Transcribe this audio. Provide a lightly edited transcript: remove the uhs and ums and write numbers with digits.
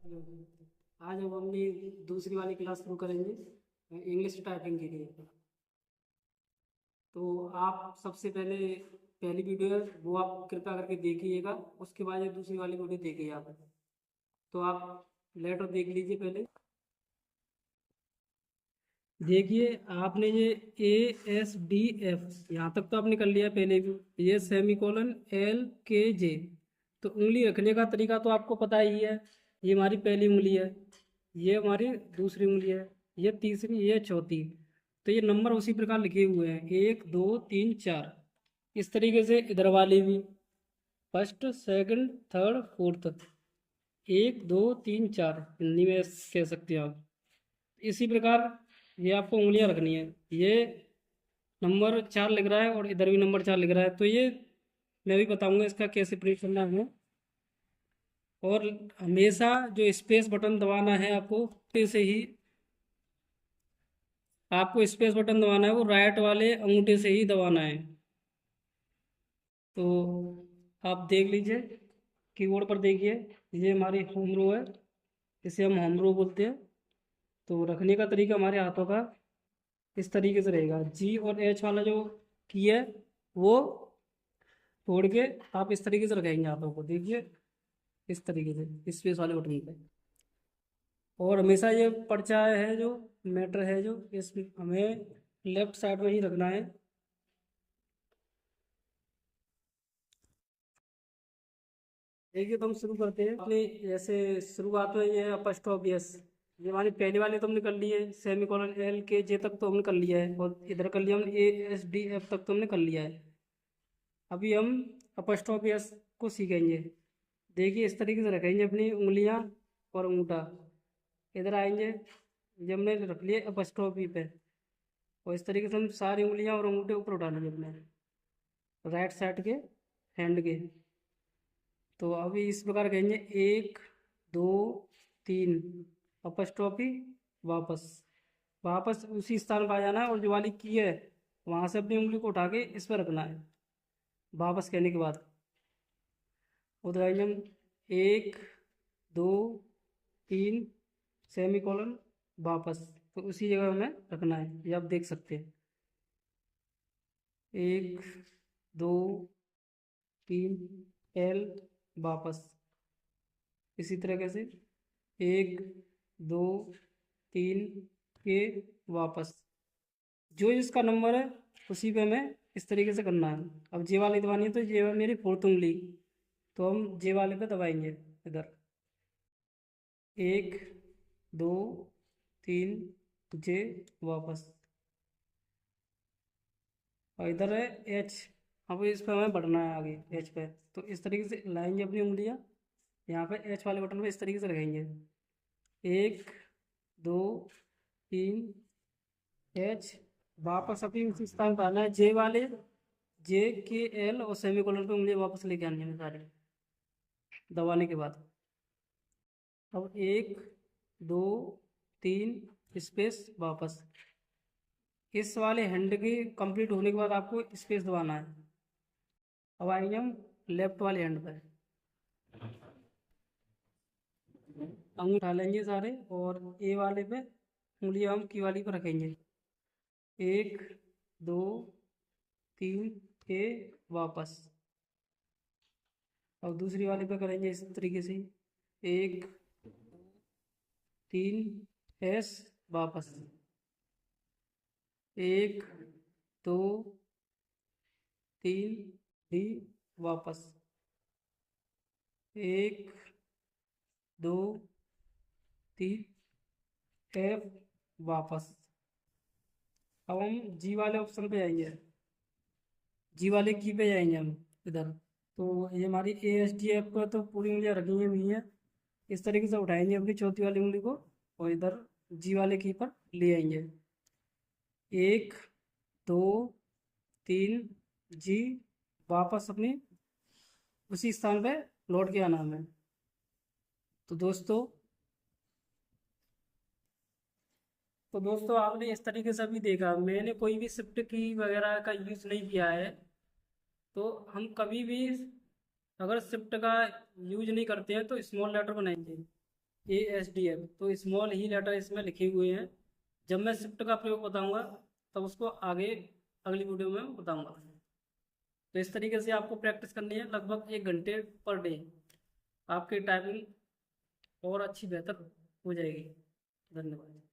आज अब अपनी दूसरी वाली क्लास शुरू करेंगे इंग्लिश टाइपिंग के लिए। तो आप सबसे पहले पहली वीडियो है वो आप कृपया करके देखिएगा, उसके बाद ये दूसरी वाली वीडियो देखिए आप। तो आप लेटर देख लीजिए पहले। देखिए आपने ये ASDF यहाँ तक तो आपने कर लिया पहले भी। ये सेमीकोलन LKJ। तो उंगली रखने का तरीका तो आपको पता ही है। ये हमारी पहली उंगली है, ये हमारी दूसरी उंगली है, ये तीसरी, ये चौथी। तो ये नंबर उसी प्रकार लिखे हुए हैं 1 2 3 4। इस तरीके से इधर वाले भी first second third fourth 1 2 3 4 Hindi में कह सकते हैं आप। इसी प्रकार ये आपको उंगलियां रखनी है। ये नंबर 4 लिख रहा है और इधर भी नंबर 4 लिख रहा है, तो ये मैं भी बताऊंगा इसका कैसे प्रिंट करना है। और हमेशा जो स्पेस बटन दबाना है आपको स्पेस बटन दबाना है वो राइट वाले अंगूठे से ही दबाना है। तो आप देख लीजिए, कीबोर्ड पर देखिए, ये हमारी होम रो है, इसे हम होम रो बोलते हैं। तो रखने का तरीका हमारे हाथों का इस तरीके से रहेगा। G और H वाला जो की है वो छोड़ के आप इस तरीके से रखेंगे हाथों को, देखिए इस तरीके से स्पेस वाले बटन पे। और हमेशा ये पर्चा है जो मैटर है जो इस हमें लेफ्ट साइड में ही रखना है। देखिए तो हम शुरू करते हैं अपनी। जैसे शुरुआत में ये अपस्ट्रॉफ यस, ये हमारी पहले वाले तो हमने कर लिए, सेमीकोलन LKJ तक तो हमने कर लिया है, और इधर कर लिया हमने ASDF तक तो हमने कर लिया है। अभी हम अपस्ट्रॉफ यस को सीखेंगे। देखिए इस तरीके से रखेंगे अपनी उंगलियां और अंगूठा, इधर आएंगे, जब हमने रख लिए अपस्ट्रॉफी पे, और इस तरीके से हम सारी उंगलियां और अंगूठे ऊपर उठा लेंगे अपने राइट साइड के हैंड के। तो अभी इस प्रकार कहेंगे 1 2 3 अपस्ट्रॉफी, वापस वापस उसी स्थान पर आ जाना है, और जो वाली की है वहाँ से अपनी उंगली को उठा के इस पर रखना है। वापस कहने के बाद उधर आएंगे हम 1 2 3 सेमीकोलन वापस, तो उसी जगह हमें रखना है, ये आप देख सकते हैं। 1 2 3 L वापस, इसी तरीके से 1 2 3 के वापस, जो इसका नंबर है उसी पे हमें इस तरीके से करना है। अब जे वाली दबानी है, तो ये है मेरी फोर्थ उंगली, तो हम जे वाले पे दबाएंगे इधर 1 2 3 जे वापस, और इधर है H। अब इस पर हमें बढ़ना है आगे H पे, तो इस तरीके से लाएंगे अपनी उंगलियां, यहाँ पे H वाले बटन पे इस तरीके से रखेंगे 1 2 3 H, वापस अपनी उसी स्थान पर आना है जे वाले JKL और सेमीकोलन पे उंगलियां वापस लेके आनी है सारे दबाने के बाद। अब 1 2 3 स्पेस वापस, इस वाले हैंड के कंप्लीट होने के बाद आपको स्पेस दबाना है। अब आएंगे हम लेफ्ट वाले हैंड पर, अंगूठा उठा लेंगे सारे, और ए वाले पे उंगलियां हम की वाली पर रखेंगे 1 2 3 ए वापस, और दूसरी वाले पे करेंगे इस तरीके से 1 3 एस वापस, 1 2 3 डी वापस, 1 2 3 एफ वापस। अब हम जी वाले ऑप्शन पे जाएंगे, जी वाले की पे जाएंगे हम इधर। तो ये हमारी ASDF पर तो पूरी उंगलियां रखी हुई हैं, इस तरीके से उठाएंगे अपनी चौथी वाली उंगली को, और इधर जी वाले की पर ले आएंगे 1 2 3 जी वापस अपनी उसी स्थान पे लौट के आना हमें। तो दोस्तों आपने इस तरीके से अभी देखा, मैंने कोई भी शिफ्ट की वगैरह का यूज़ नहीं किया है। तो हम कभी भी अगर शिफ्ट का यूज नहीं करते हैं तो स्मॉल लेटर बनाएंगे, ASDF, तो स्मॉल ही लेटर इसमें लिखे हुए हैं। जब मैं शिफ्ट का प्रयोग बताऊंगा तब उसको आगे अगली वीडियो में बताऊंगा। तो इस तरीके से आपको प्रैक्टिस करनी है लगभग 1 घंटे पर डे। आपकी टाइपिंग और अच्छी बेहतर हो जाएगी। धन्यवाद।